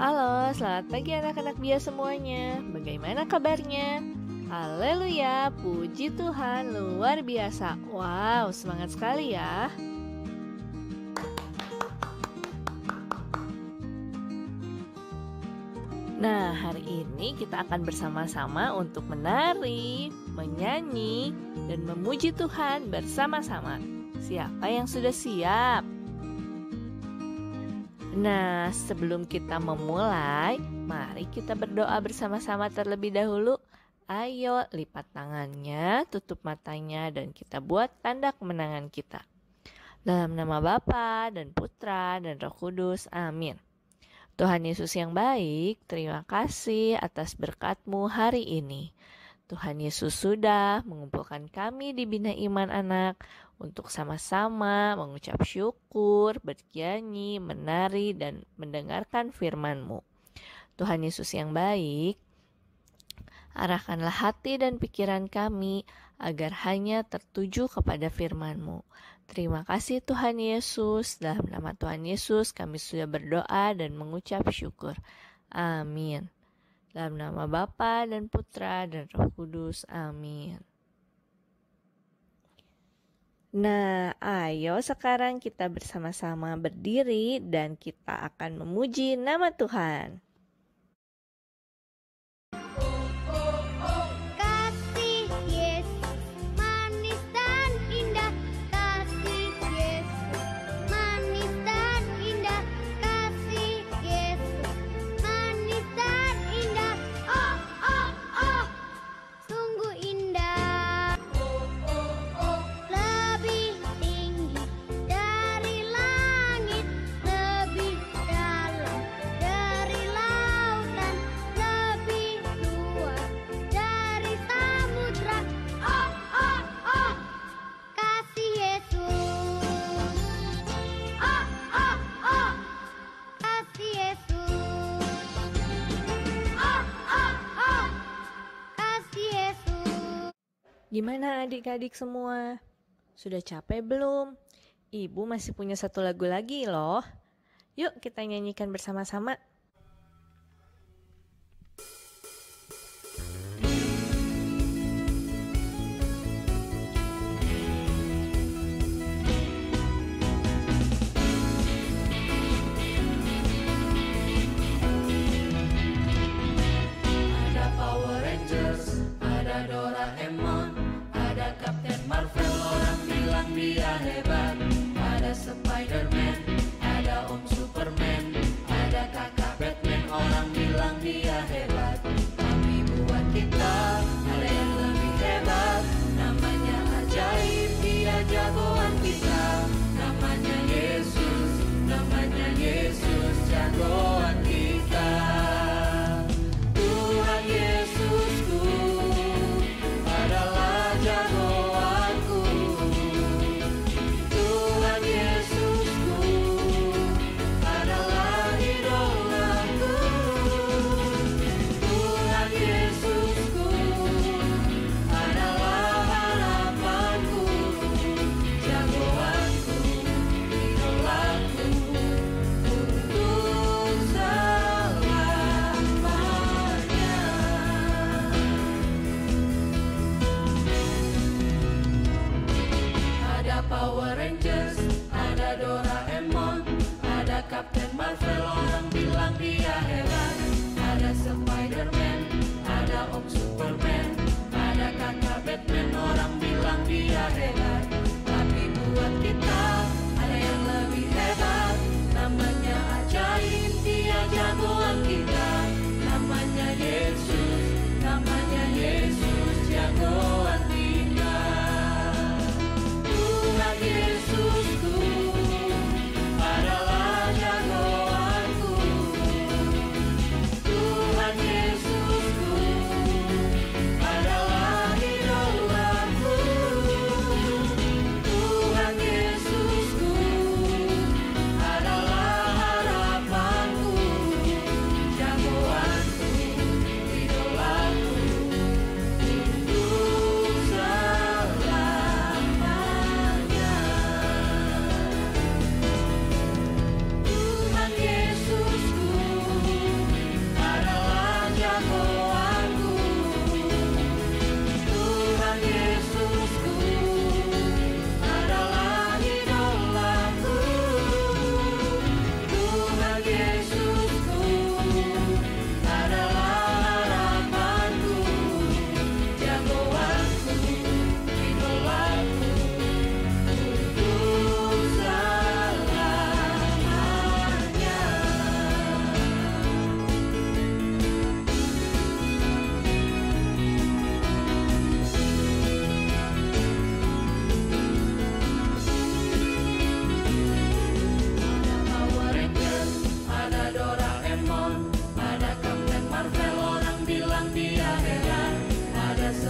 Halo, selamat pagi anak-anak Bia semuanya. Bagaimana kabarnya? Haleluya, puji Tuhan, luar biasa. Wow, semangat sekali ya. Nah, hari ini kita akan bersama-sama untuk menari, menyanyi, dan memuji Tuhan bersama-sama. Siapa yang sudah siap? Nah, sebelum kita memulai, mari kita berdoa bersama-sama terlebih dahulu. Ayo, lipat tangannya, tutup matanya, dan kita buat tanda kemenangan kita. Dalam nama Bapa dan Putra dan Roh Kudus, amin. Tuhan Yesus yang baik, terima kasih atas berkat-Mu hari ini. Tuhan Yesus sudah mengumpulkan kami di Bina Iman Anak untuk sama-sama mengucap syukur, bernyanyi, menari, dan mendengarkan firman-Mu. Tuhan Yesus yang baik, arahkanlah hati dan pikiran kami agar hanya tertuju kepada firman-Mu. Terima kasih Tuhan Yesus, dalam nama Tuhan Yesus kami sudah berdoa dan mengucap syukur. Amin. Dalam nama Bapa dan Putra dan Roh Kudus. Amin. Nah, ayo sekarang kita bersama-sama berdiri dan kita akan memuji nama Tuhan. Gimana adik-adik semua? Sudah capek belum? Ibu masih punya satu lagu lagi loh. Yuk kita nyanyikan bersama-sama. Ada Power Rangers, ada Doraemon, ada Kapten Marvel, orang bilang dia hebat. Ada Spider-Man, ada Om Superman, ada kakak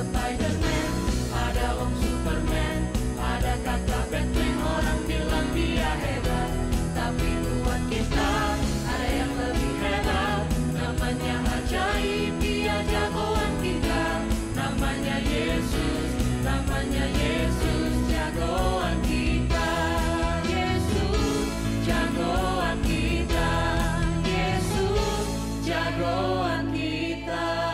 Spiderman, ada Om Superman, ada kakak Batman. Orang bilang dia hebat, tapi buat kita ada yang lebih hebat. Namanya ajaib, dia jagoan kita. Namanya Yesus, namanya Yesus, jagoan kita. Yesus, jagoan kita. Yesus, jagoan kita.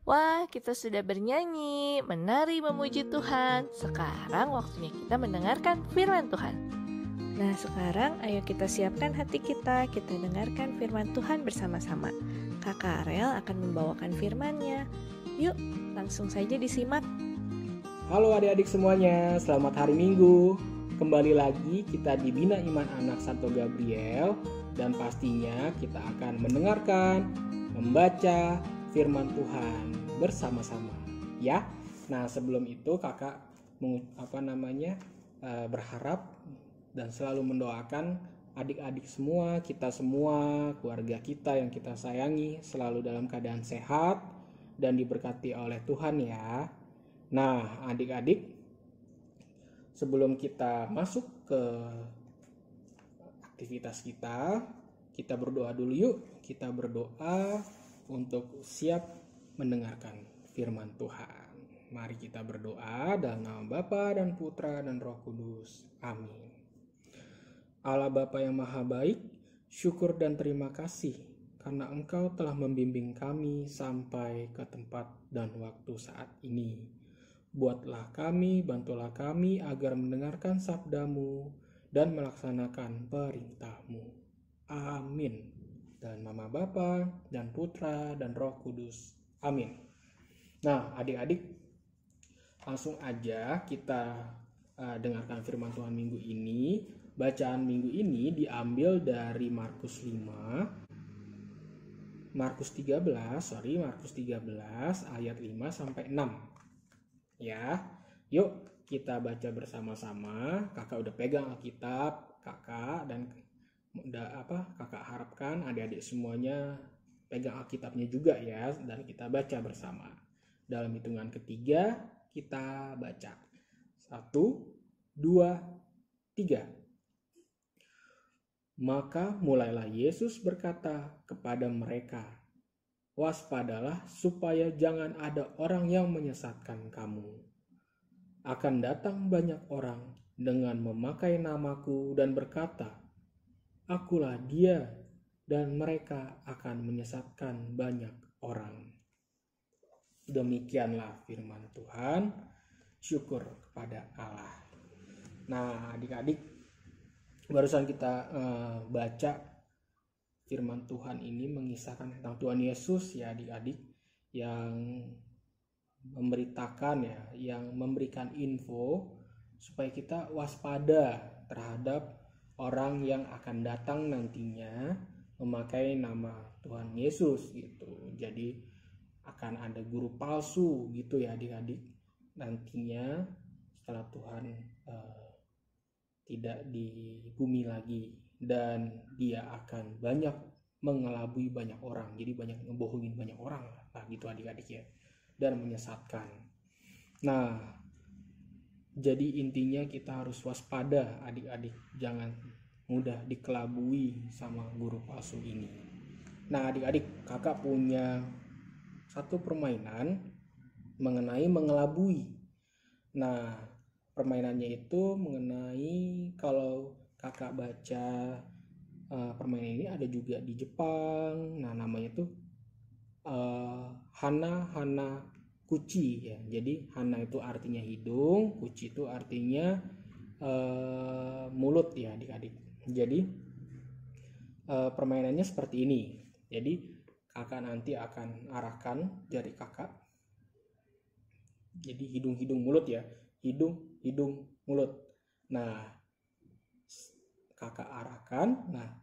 Wah, kita sudah bernyanyi, menari, memuji Tuhan. Sekarang waktunya kita mendengarkan firman Tuhan. Nah, sekarang ayo kita siapkan hati kita dengarkan firman Tuhan bersama-sama. Kakak Arel akan membawakan firman-Nya. Yuk, langsung saja disimak. Halo adik-adik semuanya, selamat hari Minggu. Kembali lagi kita di Bina Iman Anak Santo Gabriel. Dan pastinya kita akan mendengarkan, membaca firman Tuhan bersama-sama ya. Nah, sebelum itu kakak berharap dan selalu mendoakan adik-adik semua, kita semua, keluarga kita yang kita sayangi selalu dalam keadaan sehat dan diberkati oleh Tuhan ya. Nah, adik-adik, sebelum kita masuk ke aktivitas kita berdoa dulu yuk. Kita berdoa untuk siap mendengarkan firman Tuhan. Mari kita berdoa dalam nama Bapa dan Putra dan Roh Kudus. Amin. Allah Bapa yang Maha Baik, syukur dan terima kasih karena Engkau telah membimbing kami sampai ke tempat dan waktu saat ini. Buatlah kami, bantulah kami agar mendengarkan sabda-Mu dan melaksanakan perintah-Mu. Amin. Dan nama Bapa dan Putra dan Roh Kudus. Amin. Nah, adik-adik, langsung aja kita dengarkan firman Tuhan minggu ini. Bacaan minggu ini diambil dari Markus 13 ayat 5 sampai 6. Ya. Yuk kita baca bersama-sama. Kakak udah pegang Alkitab, kakak harapkan adik-adik semuanya pegang Alkitabnya juga ya, dan kita baca bersama. Dalam hitungan ketiga kita baca. 1, 2, 3. Maka mulailah Yesus berkata kepada mereka, waspadalah supaya jangan ada orang yang menyesatkan kamu. Akan datang banyak orang dengan memakai namaku dan berkata, Akulah dia, dan mereka akan menyesatkan banyak orang. Demikianlah firman Tuhan. Syukur kepada Allah. Nah, adik-adik, barusan kita baca firman Tuhan ini mengisahkan tentang Tuhan Yesus ya adik-adik, yang memberitakan ya, yang memberikan info supaya kita waspada terhadap orang yang akan datang nantinya memakai nama Tuhan Yesus gitu. Jadi akan ada guru palsu gitu ya adik-adik nantinya setelah Tuhan tidak di bumi lagi, dan dia akan banyak mengelabui banyak orang. Jadi banyak ngebohongin banyak orang lah gitu adik-adik ya, dan menyesatkan. Nah, jadi intinya kita harus waspada adik-adik, jangan mudah dikelabui sama guru palsu ini. Nah adik-adik, kakak punya satu permainan mengenai mengelabui. Nah permainannya itu mengenai, kalau kakak baca permainan ini ada juga di Jepang. Nah namanya tuh Hana Kuchi ya. Jadi Hana itu artinya hidung, Kuchi itu artinya mulut ya adik-adik. Jadi permainannya seperti ini. Jadi kakak nanti akan arahkan jari kakak. Jadi hidung mulut ya, hidung mulut. Nah kakak arahkan. Nah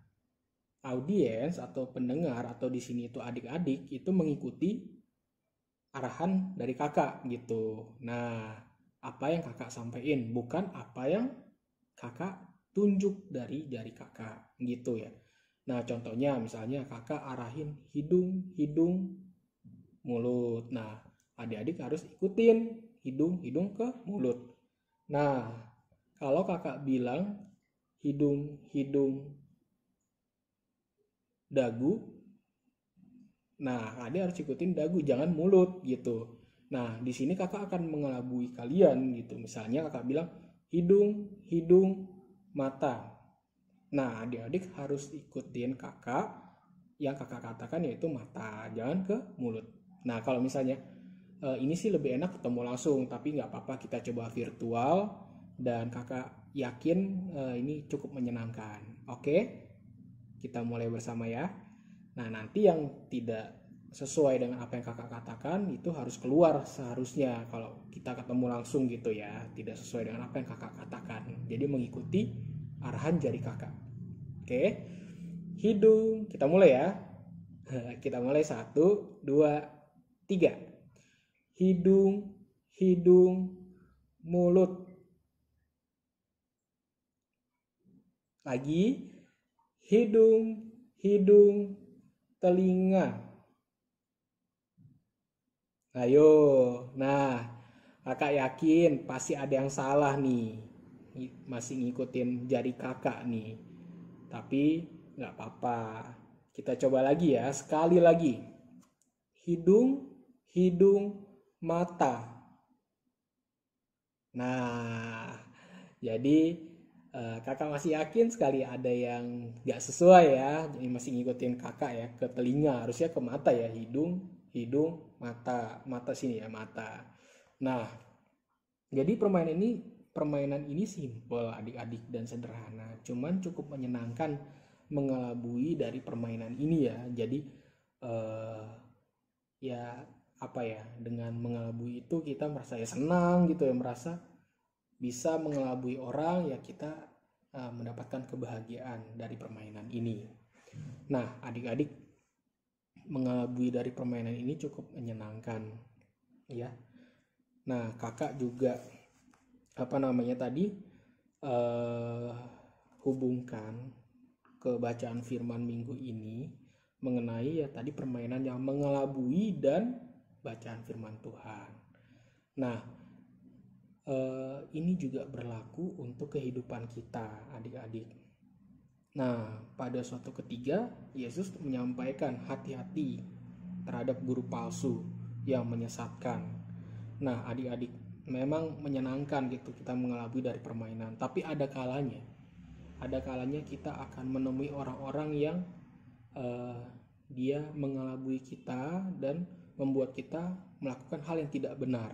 audiens atau pendengar atau di sini itu adik-adik itu mengikuti arahan dari kakak gitu. Nah, apa yang kakak sampaikan, bukan apa yang kakak tunjuk dari jari kakak gitu ya. Nah, contohnya misalnya kakak arahin hidung, hidung, mulut. Nah, adik-adik harus ikutin hidung, hidung ke mulut. Nah, kalau kakak bilang hidung, hidung, dagu, nah adik harus ikutin dagu, jangan mulut gitu. Nah, di sini kakak akan mengelabui kalian gitu. Misalnya kakak bilang hidung, hidung, mata. Nah, adik-adik harus ikutin kakak yang kakak katakan yaitu mata, jangan ke mulut. Nah, kalau misalnya ini sih lebih enak ketemu langsung, tapi nggak apa-apa kita coba virtual dan kakak yakin ini cukup menyenangkan. Oke, kita mulai bersama ya. Nah, nanti yang tidak sesuai dengan apa yang kakak katakan itu harus keluar seharusnya kalau kita ketemu langsung gitu ya. Tidak sesuai dengan apa yang kakak katakan. Jadi mengikuti arahan jari kakak. Oke. Hidung. Kita mulai ya. Kita mulai 1, 2, 3. Hidung, hidung, mulut. Lagi. Hidung, hidung, telinga. Ayo, nah kakak yakin pasti ada yang salah nih, masih ngikutin jari kakak nih. Tapi nggak apa-apa, kita coba lagi ya, sekali lagi. Hidung, hidung, mata. Nah, jadi kakak masih yakin sekali ada yang nggak sesuai ya, jadi masih ngikutin kakak ya, ke telinga, harusnya ke mata ya, hidung, hidung, mata sini ya, mata. Nah, jadi permainan ini simpel adik-adik dan sederhana, cuman cukup menyenangkan mengelabui dari permainan ini ya. Jadi ya apa ya, dengan mengelabui itu kita merasa ya senang gitu ya, merasa bisa mengelabui orang ya, kita mendapatkan kebahagiaan dari permainan ini. Nah, adik-adik, mengelabui dari permainan ini cukup menyenangkan ya. Nah, kakak juga hubungkan ke bacaan firman minggu ini mengenai ya tadi permainan yang mengelabui dan bacaan firman Tuhan. Nah, ini juga berlaku untuk kehidupan kita adik-adik. Nah, pada suatu ketika Yesus menyampaikan hati-hati terhadap guru palsu yang menyesatkan. Nah, adik-adik, memang menyenangkan gitu kita mengelabui dari permainan, tapi ada kalanya kita akan menemui orang-orang yang dia mengelabui kita dan membuat kita melakukan hal yang tidak benar.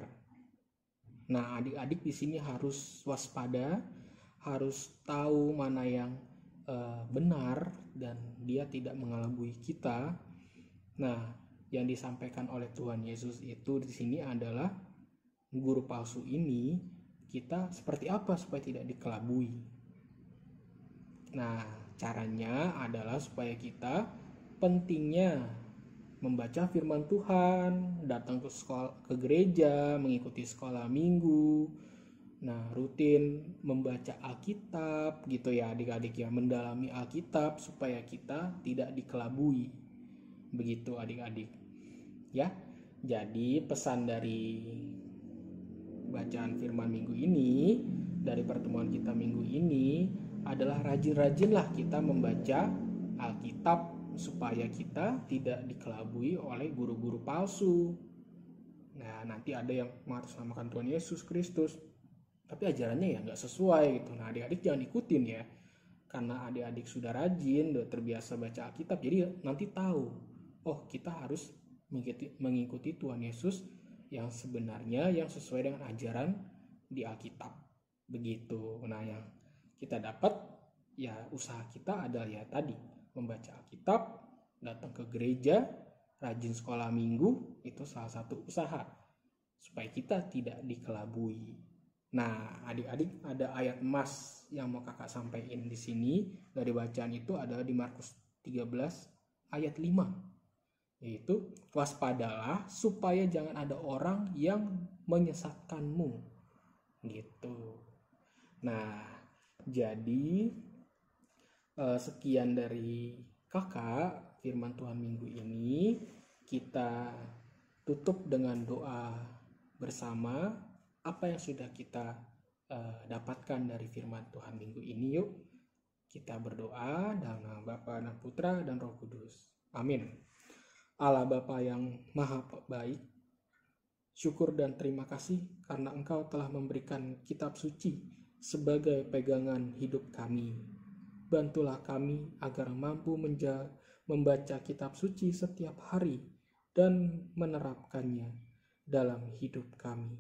Nah, adik-adik di sini harus waspada, harus tahu mana yang benar dan dia tidak mengelabui kita. Nah, yang disampaikan oleh Tuhan Yesus itu di sini adalah guru palsu ini kita seperti apa supaya tidak dikelabui. Nah, caranya adalah supaya kita pentingnya membaca firman Tuhan, datang ke sekolah, ke gereja, mengikuti sekolah minggu. Nah, rutin membaca Alkitab gitu ya adik-adik ya, mendalami Alkitab supaya kita tidak dikelabui. Begitu adik-adik. Ya. Jadi pesan dari bacaan firman minggu ini, dari pertemuan kita minggu ini adalah rajin-rajinlah kita membaca Alkitab supaya kita tidak dikelabui oleh guru-guru palsu. Nah, nanti ada yang mengatasnamakan Tuhan Yesus Kristus, tapi ajarannya ya nggak sesuai gitu. Nah, adik-adik jangan ikutin ya, karena adik-adik sudah rajin, udah terbiasa baca Alkitab, jadi nanti tahu, oh kita harus mengikuti Tuhan Yesus yang sebenarnya, yang sesuai dengan ajaran di Alkitab. Begitu. Nah, yang kita dapat ya, usaha kita adalah ya tadi, membaca Alkitab, datang ke gereja, rajin sekolah minggu, itu salah satu usaha supaya kita tidak dikelabui. Nah, adik-adik, ada ayat emas yang mau kakak sampaikan di sini dari bacaan itu adalah di Markus 13 ayat 5. Yaitu, waspadalah supaya jangan ada orang yang menyesatkanmu. Gitu. Nah, Jadi sekian dari kakak firman Tuhan minggu ini. Kita tutup dengan doa bersama apa yang sudah kita dapatkan dari firman Tuhan minggu ini. Yuk kita berdoa dalam nama Bapa dan Putra dan Roh Kudus. Amin. Allah Bapa yang maha baik, syukur dan terima kasih karena Engkau telah memberikan kitab suci sebagai pegangan hidup kami. Bantulah kami agar mampu membaca kitab suci setiap hari dan menerapkannya dalam hidup kami.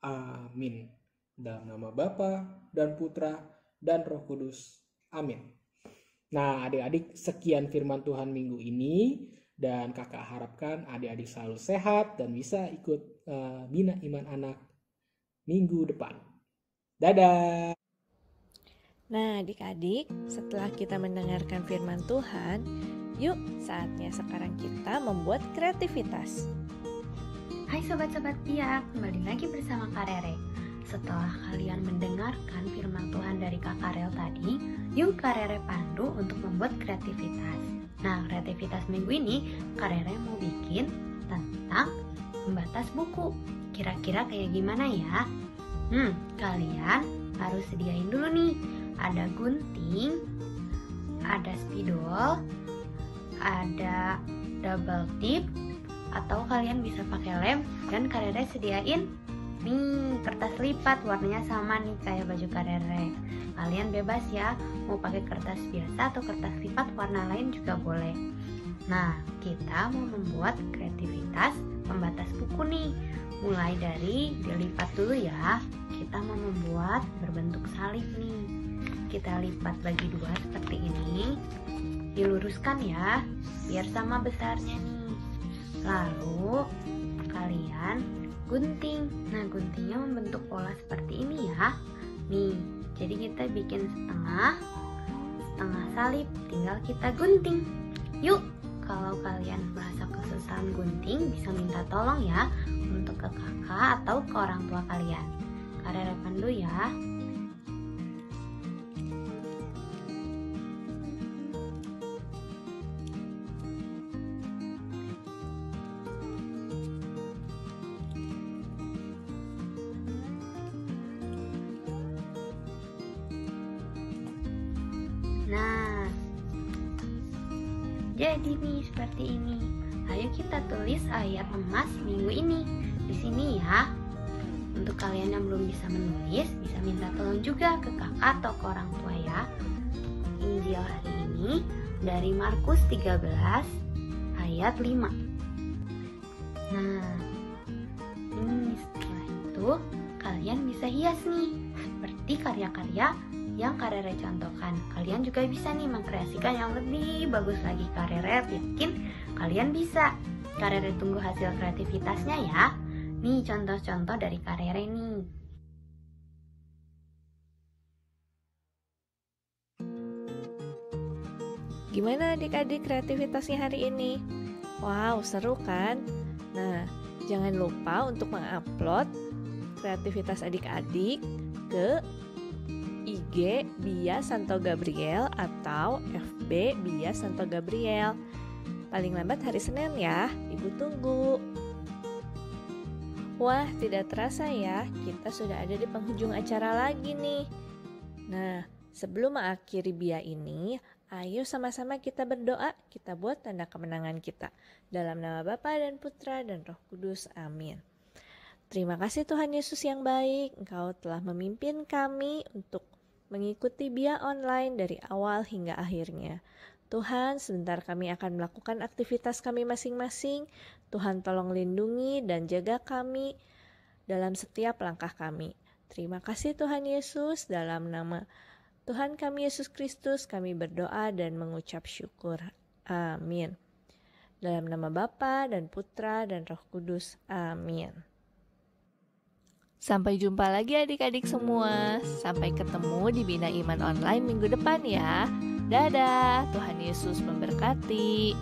Amin. Dalam nama Bapa dan Putra dan Roh Kudus. Amin. Nah, adik-adik, sekian firman Tuhan minggu ini, dan kakak harapkan adik-adik selalu sehat dan bisa ikut Bina Iman Anak minggu depan. Dadah. Nah, adik-adik, setelah kita mendengarkan firman Tuhan, yuk saatnya sekarang kita membuat kreativitas. Hai sobat-sobat Pia, kembali lagi bersama Kak Rere. Setelah kalian mendengarkan firman Tuhan dari Kak Karel tadi, yuk Kak Rere pandu untuk membuat kreativitas. Nah, kreativitas minggu ini Kak Rere mau bikin tentang pembatas buku. Kira-kira kayak gimana ya? Kalian harus sediain dulu nih. Ada gunting, ada spidol, ada double tip, atau kalian bisa pakai lem, dan Kak Rere sediain nih kertas lipat warnanya sama nih kayak baju Kak Rere. Kalian bebas ya, mau pakai kertas biasa atau kertas lipat warna lain juga boleh. Nah, kita mau membuat kreativitas pembatas buku nih. Mulai dari dilipat dulu ya. Kita mau membuat berbentuk salib nih. Kita lipat bagi dua seperti ini. Diluruskan ya, biar sama besarnya nih. Lalu kalian gunting. Nah, guntingnya membentuk pola seperti ini ya. Nih, jadi kita bikin setengah salib, tinggal kita gunting. Yuk, kalau kalian merasa kesusahan gunting, bisa minta tolong ya untuk ke kakak atau ke orang tua kalian. Kak Rere pandu ya. Nah, jadi nih seperti ini. Ayo kita tulis ayat emas minggu ini di sini ya. Untuk kalian yang belum bisa menulis, bisa minta tolong juga ke kakak atau ke orang tua ya. Injil hari ini dari Markus 13 ayat 5. Nah, ini setelah itu kalian bisa hias nih seperti karya-karya yang Kak Rere contohkan. Kalian juga bisa nih mengkreasikan yang lebih bagus lagi. Kak Rere yakin kalian bisa. Kak Rere tunggu hasil kreativitasnya ya. Nih contoh-contoh dari Kak Rere nih. Gimana adik-adik kreativitasnya hari ini? Wow, seru kan? Nah, jangan lupa untuk mengupload kreativitas adik-adik ke IG Bia Santo Gabriel atau FB Bia Santo Gabriel. Paling lambat hari Senin ya, Ibu tunggu. Wah, tidak terasa ya, kita sudah ada di penghujung acara lagi nih. Nah, sebelum mengakhiri Bia ini, ayo sama-sama kita berdoa, kita buat tanda kemenangan kita. Dalam nama Bapa dan Putra dan Roh Kudus, amin. Terima kasih Tuhan Yesus yang baik, Engkau telah memimpin kami untuk mengikuti Bia online dari awal hingga akhirnya. Tuhan, sebentar kami akan melakukan aktivitas kami masing-masing. Tuhan tolong lindungi dan jaga kami dalam setiap langkah kami. Terima kasih Tuhan Yesus, dalam nama Tuhan kami Yesus Kristus kami berdoa dan mengucap syukur. Amin. Dalam nama Bapa dan Putra dan Roh Kudus. Amin. Sampai jumpa lagi adik-adik semua. Sampai ketemu di Bina Iman Online minggu depan ya. Dadah, Tuhan Yesus memberkati.